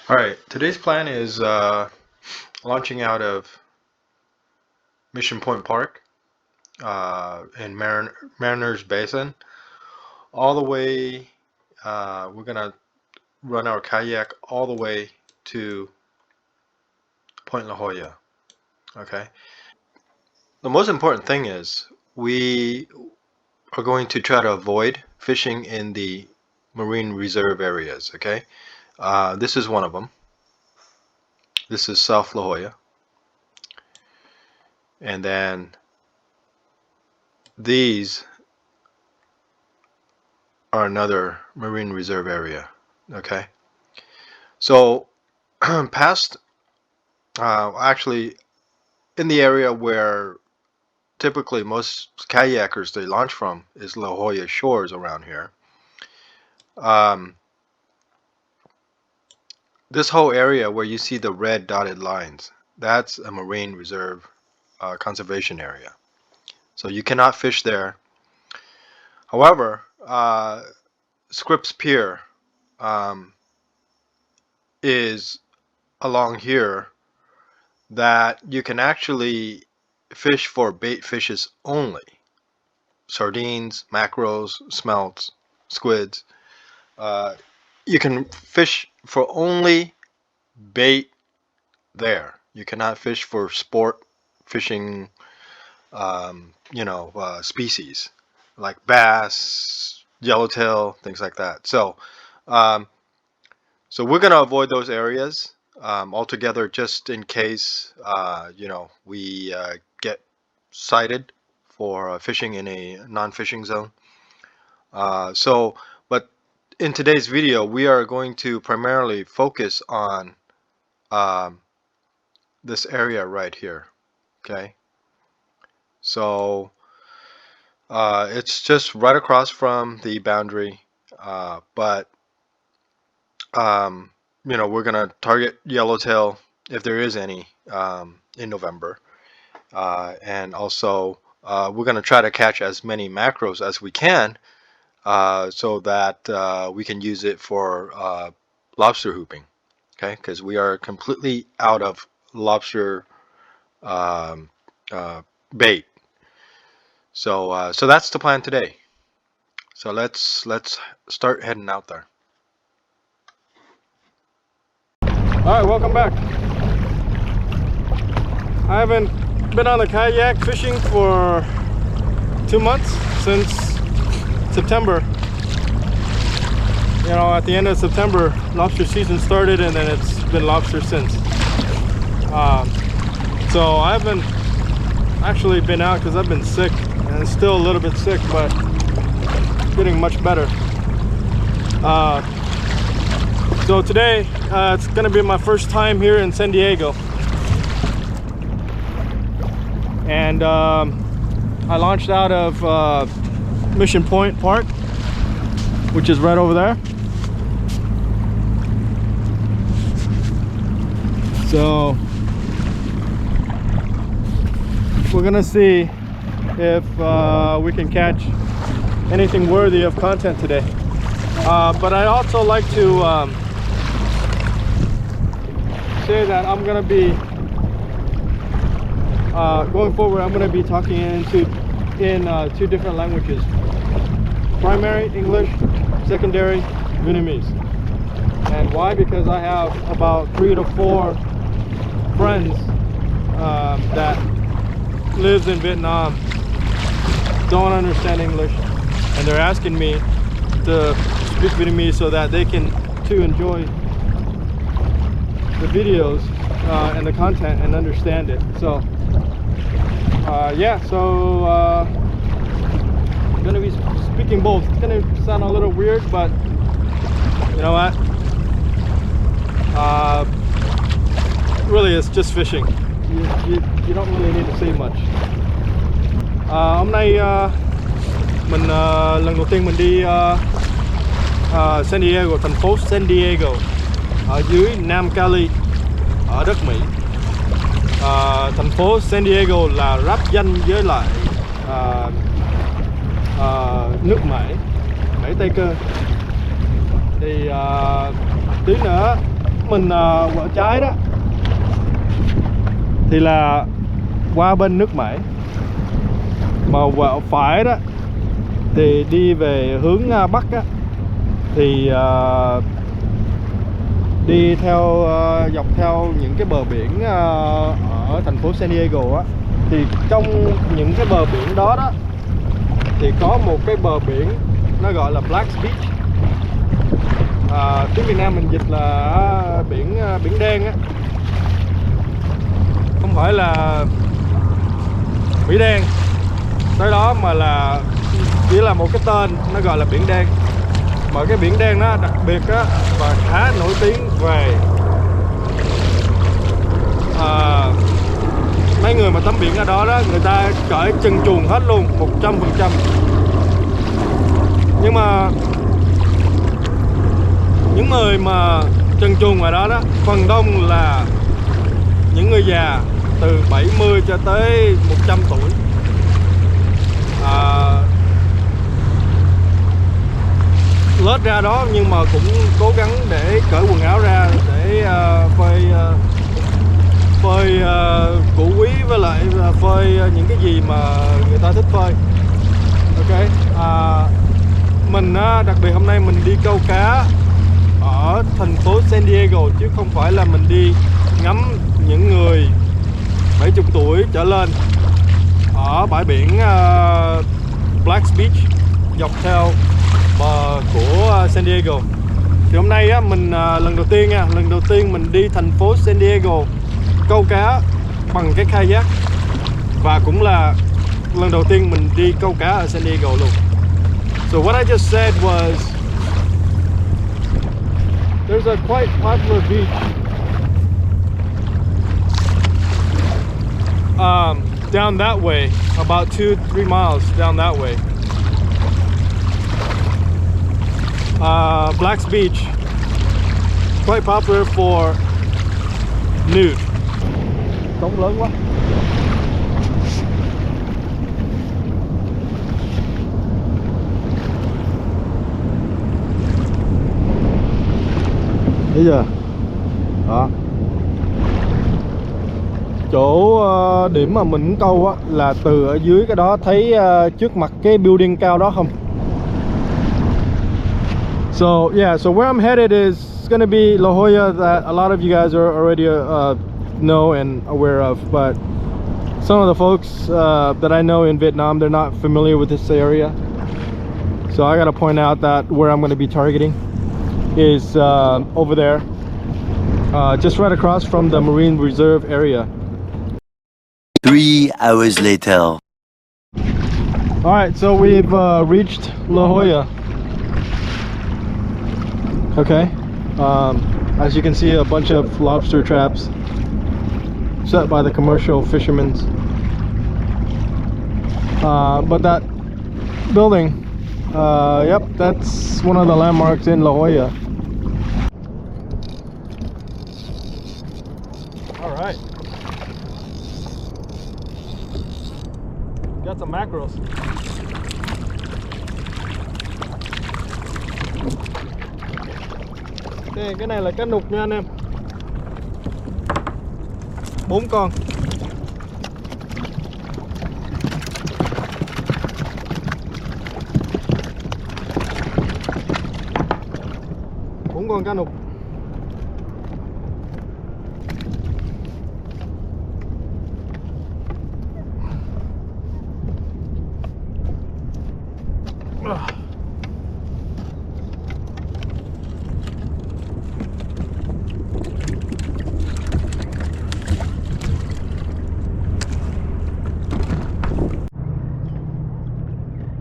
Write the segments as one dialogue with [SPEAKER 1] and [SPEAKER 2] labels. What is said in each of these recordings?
[SPEAKER 1] All right, today's plan is launching out of Mission Point Park in Mariners Basin. All the way, we're gonna run our kayak all the way to Point La Jolla. Okay. The most important thing is we are going to try to avoid fishing in the marine reserve areas. Okay. This is one of them. This is South La Jolla, and then these are another marine reserve area. Okay. So past, actually, in the area where typically most kayakers they launch from is La Jolla Shores around here. Um, this whole area where you see the red dotted lines, that's a marine reserve conservation area. So you cannot fish there. However, Scripps Pier um, is along here that you can actually fish for bait fishes only. Sardines, mackerels, smelts, squids. Uh, you can fish for only bait there. You cannot fish for sport fishing, species like bass, yellowtail, things like that. Um, so we're gonna avoid those areas altogether, just in case we get cited for fishing in a non-fishing zone. But in today's video, we are going to primarily focus on um, this area right here. Okay, so it's just right across from the boundary, but um, we're gonna target yellowtail if there is any in November, and also we're gonna try to catch as many macros as we can, so that we can use it for lobster hooping. Okay, because we are completely out of lobster um, uh, bait. So that's the plan today. So let's start heading out there. All right, welcome back. I haven't been on the kayak fishing for 2 months, since September. At the end of September, lobster season started, and then it's been lobster since. So I haven't actually been out because I've been sick, and still a little bit sick, but getting much better. So today, it's gonna be my first time here in San Diego. And I launched out of Mission Point Park, which is right over there. So we're gonna see if we can catch anything worthy of content today. But I also like to say that I'm gonna be going forward. I'm gonna be talking in 2 different languages: primary English, secondary Vietnamese. And why? Because I have about 3 to 4 friends that lives in Vietnam, don't understand English, and they're asking me to speak Vietnamese so that they can too enjoy the videos and the content and understand it. So I'm gonna be speaking both. It's gonna sound a little weird, but you know what? Really, it's just fishing. You don't really need to say much. Hôm nay mình lần đầu tiên mình đi San Diego, thành phố San Diego ở dưới Nam Cali ở đất Mỹ. Thành phố San Diego là giáp danh với lại nước Mỹ Tây Cơ. Thì tí nữa
[SPEAKER 2] mình quẹo trái đó thì là qua bên nước Mễ, mà quẹo phải đó thì đi về hướng Bắc á, thì đi theo dọc theo những cái bờ biển ở thành phố San Diego á, thì trong những cái bờ biển đó đó thì có một cái bờ biển nó gọi là Black Beach. Tiếng Việt Nam mình dịch là biển đen á, không phải là Mỹ đen tới đó, mà là chỉ là một cái tên nó gọi là biển đen. Mà cái biển đen nó đặc biệt á và khá nổi tiếng về mấy người mà tắm biển ở đó đó, người ta cởi chân chuồng hết luôn 100%. Nhưng mà những người mà chân chuồng ngoài đó đó phần đông là những người già từ 70 cho tới 100 tuổi. Lết ra đó nhưng mà cũng cố gắng để cởi quần áo ra để phơi củ quý với lại phơi những cái gì mà người ta thích phơi. Ok, mình đặc biệt hôm nay mình đi câu cá ở thành phố San Diego chứ không phải là mình đi ngắm những người 70 tuổi trở lên ở bãi biển Black Beach dọc theo bờ của San Diego. Thì hôm nay á, mình lần đầu tiên mình đi thành phố San Diego câu cá bằng cái kayak, và cũng là lần đầu tiên mình đi câu cá ở San Diego luôn. So what I just said was there's a quite popular beach down that way, about 2-3 miles down that way. Black Beach, quite popular for nude. Sóng lớn quá. Bây giờ đó, chỗ điểm mà mình câu á là từ ở dưới cái đó thấy trước mặt cái building cao đó không? So yeah, so where I'm headed is gonna be La Jolla, that a lot of you guys are already know and aware of, but some of the folks that I know in Vietnam, they're not familiar with this area. So I gotta point out that where I'm gonna be targeting is over there, just right across from the Marine Reserve area.
[SPEAKER 3] 3 hours later.
[SPEAKER 2] Alright, so we've reached La Jolla. Okay, as you can see, a bunch of lobster traps set by the commercial fishermen. But that building, yep, that's one of the landmarks in La Jolla. Alright, got some mackerels. Okay, cái này là cá nục nha anh em. 4 con. Con cá nục.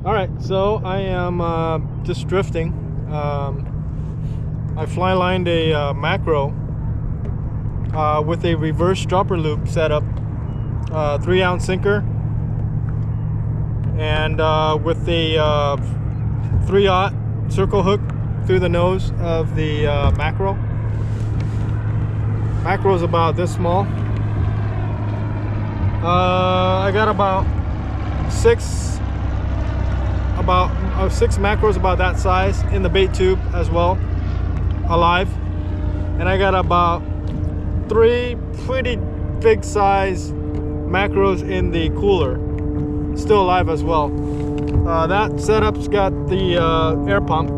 [SPEAKER 2] Alright, so I am just drifting. I fly lined a mackerel with a reverse dropper loop setup, 3-ounce sinker, and with the 3/0 circle hook through the nose of the mackerel. Mackerel is about this small. I got about six mackerels about that size in the bait tube as well, alive. and I got about 3 pretty big size macros in the cooler, still alive as well. That setup's got the air pump.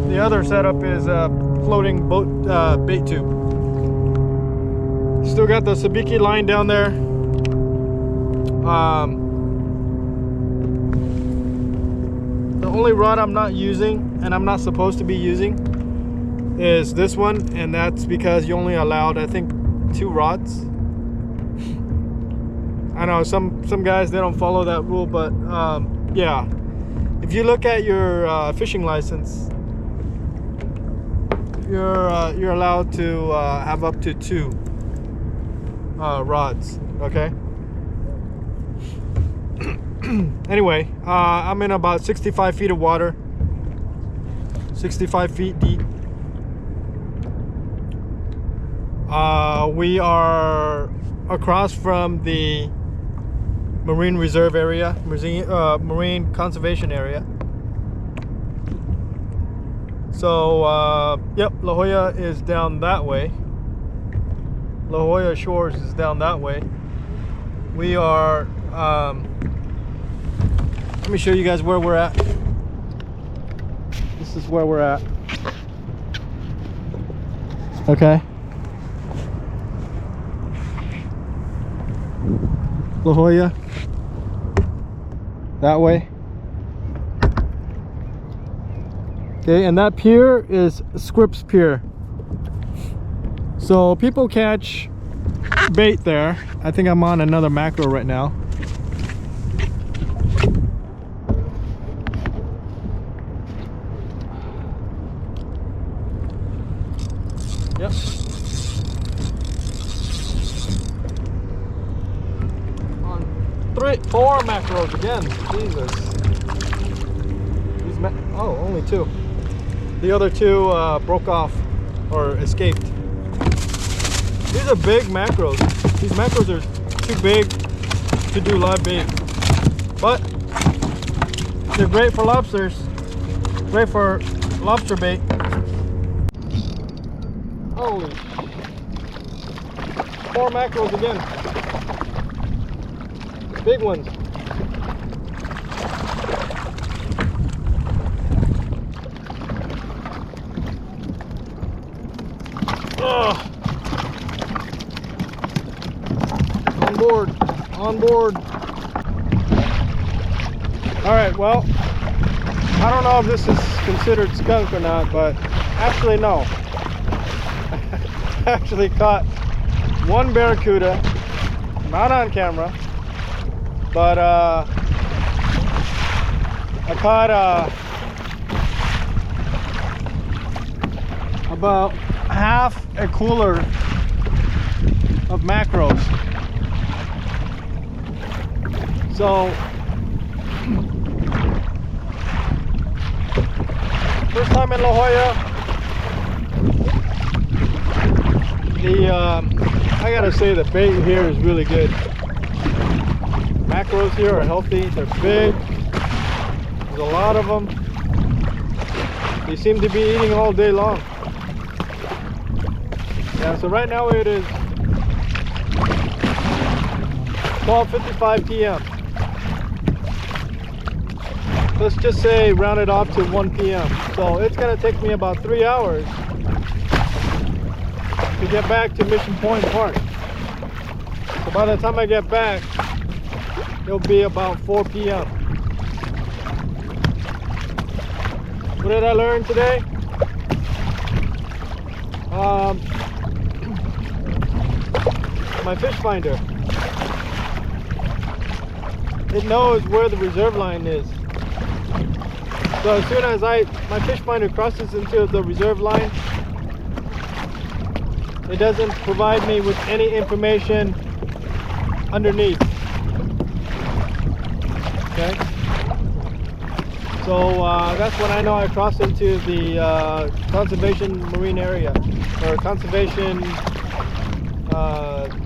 [SPEAKER 2] The other setup is a floating boat bait tube. Still got the sabiki line down there. The only rod I'm not using, and I'm not supposed to be using, is this one, and that's because you only allowed, I think, 2 rods. I know some guys, they don't follow that rule, but yeah, if you look at your fishing license, you're allowed to have up to 2 rods. Okay. Anyway, I'm in about 65 feet of water, 65 feet deep. We are across from the marine reserve area, marine conservation area. So yep, La Jolla is down that way. La Jolla Shores is down that way. We are let me show you guys where we're at. This is where we're at. Okay. La Jolla. That way. Okay, and that pier is Scripps Pier. So people catch bait there. I think I'm on another macro right now. Yep. On 4 macros again. Jesus. Oh, only 2. The other 2 broke off or escaped. These are big macros. These macros are too big to do live bait, but they're great for lobsters. Great for lobster bait. Holy, 4 macros again. Big ones. Ugh. On board. All right, well, I don't know if this is considered skunk or not, but actually no. I actually caught 1 barracuda, not on camera, but I caught about half a cooler of macros. So first time in La Jolla. I gotta say the bait here is really good. Macros here are healthy. They're big. There's a lot of them. They seem to be eating all day long. Yeah, so right now it is 12:55 p.m. Let's just say round it off to 1 p.m. So it's gonna take me about 3 hours to get back to Mission Point Park. So by the time I get back, it'll be about 4 p.m. What did I learn today? My fish finder, it knows where the reserve line is. So as soon as my fish finder crosses into the reserve line, it doesn't provide me with any information underneath. Okay, so that's when I know I crossed into the conservation marine area, or conservation,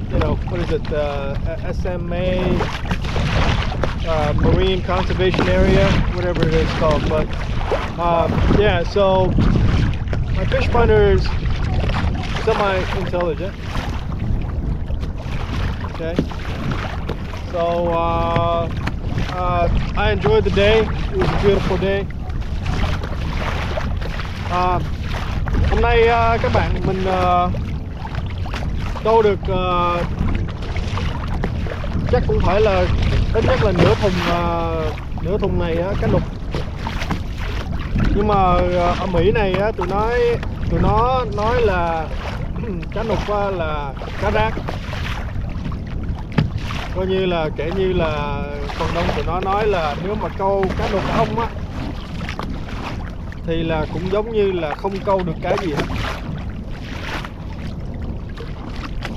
[SPEAKER 2] you know, what is it, SMA, marine conservation area, whatever it is called. But yeah, so my fish finder is semi-intelligent. Okay. So I enjoyed the day. It was a beautiful day. Hôm nay các bạn mình câu được chắc cũng phải là ít nhất là nửa thùng này cá nục. Nhưng mà ở Mỹ này tụi nó nói là cá nục là cá rác. Coi như là kể như là phần đông tụi nó nói là nếu mà câu cá nục không á thì là cũng giống như là không câu được cái gì hết.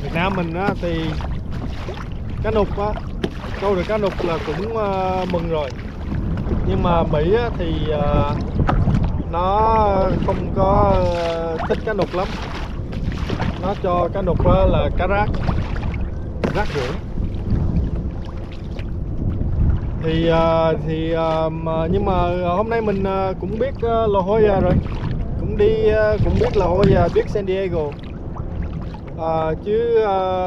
[SPEAKER 2] Việt Nam mình á thì cá nục á, câu được cá nục là cũng mừng rồi. Nhưng mà Mỹ á thì nó không có thích cá nục lắm. Nó cho cá nục là cá rác rưởi. Nhưng mà hôm nay mình cũng biết La Jolla rồi, cũng biết La Jolla, biết San Diego. Chứ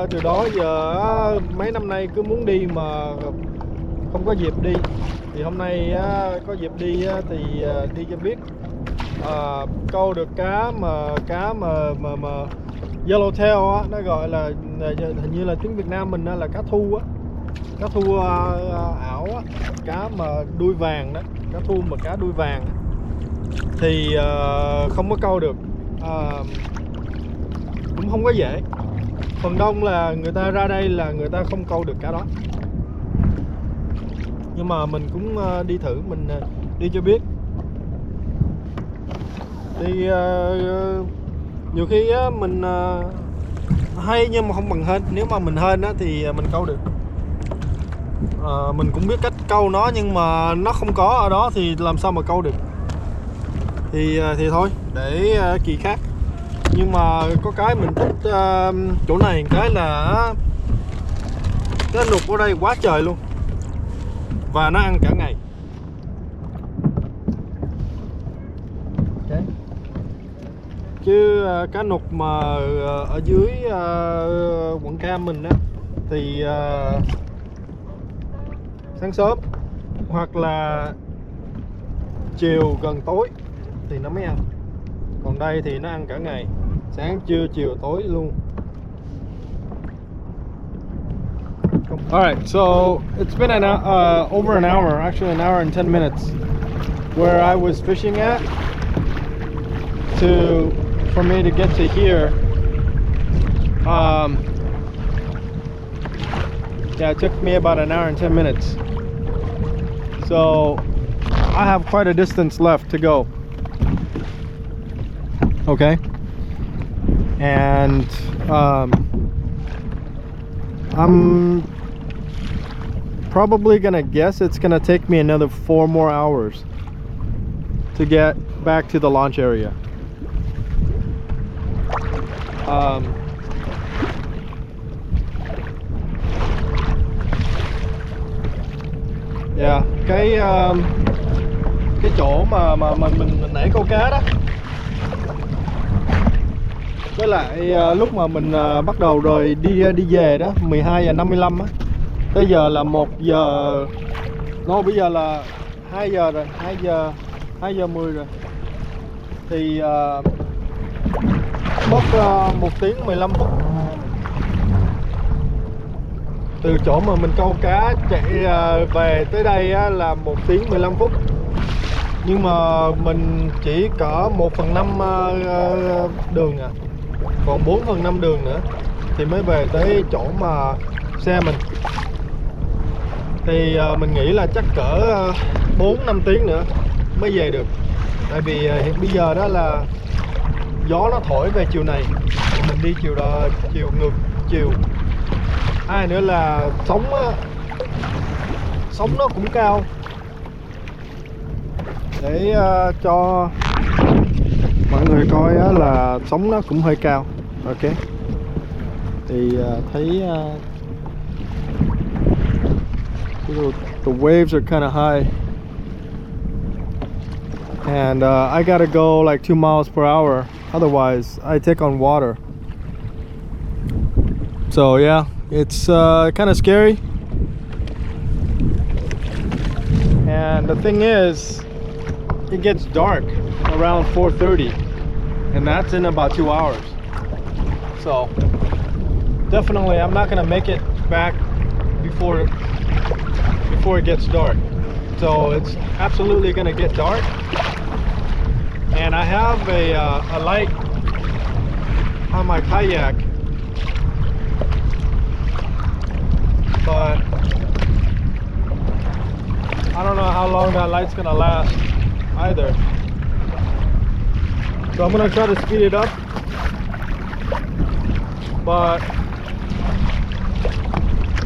[SPEAKER 2] từ đó giờ mấy năm nay cứ muốn đi mà không có dịp đi. Thì hôm nay có dịp đi thì đi cho biết. Câu được cá mà yellowtail á, nó gọi là hình như là tiếng Việt Nam mình là cá thu á. Cá thu ảo á, cá mà đuôi vàng đó, cá thu mà cá đuôi vàng á. Thì không có câu được, cũng không có dễ. Phần đông là người ta ra đây là người ta không câu được cá đó. Nhưng mà mình cũng đi thử, mình đi cho biết. Thì nhiều khi mình hay nhưng mà không bằng hên. Nếu mà mình hên thì mình câu được. Mình cũng biết cách câu nó nhưng mà nó không có ở đó thì làm sao mà câu được. Thì thôi để kỳ khác. Nhưng mà có cái mình thích chỗ này cái là cái nục ở đây quá trời luôn. Và nó ăn cả ngày. Okay. Chứ cá nục mà ở dưới quận Cam mình á thì sáng sớm hoặc là chiều gần tối thì nó mới ăn. Còn đây thì nó ăn cả ngày, sáng trưa chiều tối luôn. Alright, so it's been over an hour, actually an hour and 10 minutes, where I was fishing at for me to get to here. Yeah, it took me about an hour and 10 minutes. So I have quite a distance left to go. Okay. And I'm probably gonna guess it's gonna take me another 4 more hours to get back to the launch area. Yeah, cái chỗ mà mình nãy câu cá đó, với lại lúc mà mình bắt đầu rồi đi về đó 12:55 á, tới giờ là 1 giờ, bây giờ là 2 giờ rồi, 2 giờ 10 rồi. Thì mất 1 tiếng 15 phút từ chỗ mà mình câu cá chạy về tới đây là 1 tiếng 15 phút. Nhưng mà mình chỉ cỡ 1/5 đường à, còn 4/5 đường nữa thì mới về tới chỗ mà xe mình. Thì mình nghĩ là chắc cỡ 4-5 tiếng nữa mới về được. Tại vì hiện bây giờ đó là gió nó thổi về chiều này, mình đi chiều ngược chiều. Hai nữa là sóng nó cũng cao. Để cho mọi người coi là sóng nó cũng hơi cao. Ok. Thì thấy the waves are kind of high. And I gotta go like 2 miles per hour, otherwise I take on water. So yeah, it's kind of scary. And the thing is, it gets dark around 4:30, and that's in about 2 hours. So definitely I'm not gonna make it back before it gets dark. So it's absolutely gonna get dark. And I have a light on my kayak, but I don't know how long that light's gonna last either. So I'm gonna try to speed it up, but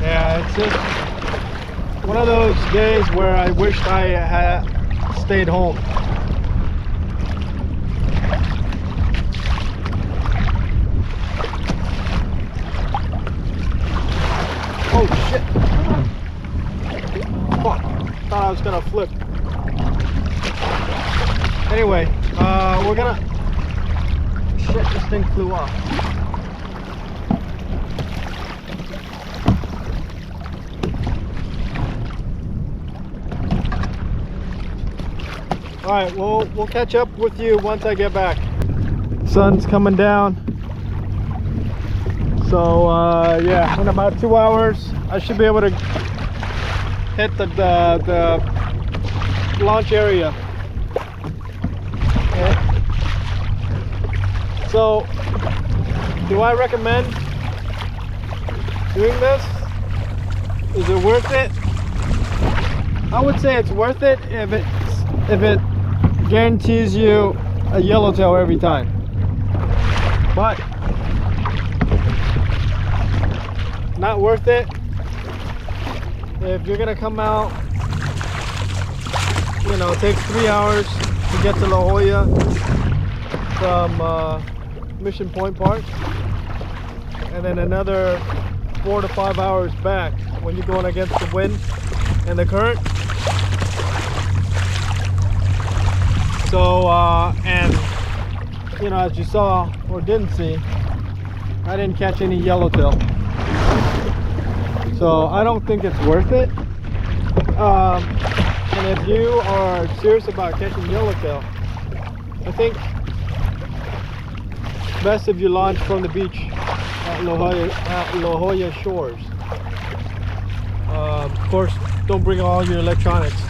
[SPEAKER 2] yeah, it's just one of those days where I wished I had stayed home. Oh shit! Fuck! Thought I was gonna flip. Anyway, we're gonna. Shit! This thing flew off. All right, we'll catch up with you once I get back. Sun's coming down. So yeah, in about 2 hours, I should be able to hit the launch area. Okay. So, do I recommend doing this? Is it worth it? I would say it's worth it if it guarantees you a yellowtail every time. But not worth it if you're gonna come out, you know, it takes 3 hours to get to La Jolla from Mission Point Park, and then another 4 to 5 hours back when you're going against the wind and the current. So and you know, as you saw or didn't see, I didn't catch any yellowtail. So I don't think it's worth it. And if you are serious about catching yellowtail, I think it's best if you launch from the beach at La Jolla shores. Of course, don't bring all your electronics.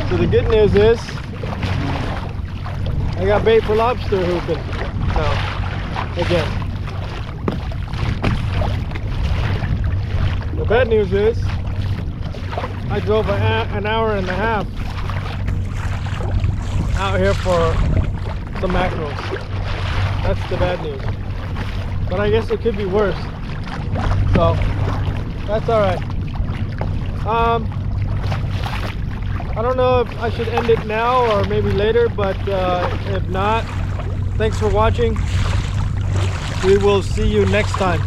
[SPEAKER 2] So the good news is, I got bait for lobster hooping now, again. The bad news is, I drove an hour and a half out here for some mackerels. That's the bad news. But I guess it could be worse. So, that's alright. I don't know if I should end it now or maybe later, but if not, thanks for watching. We will see you next time.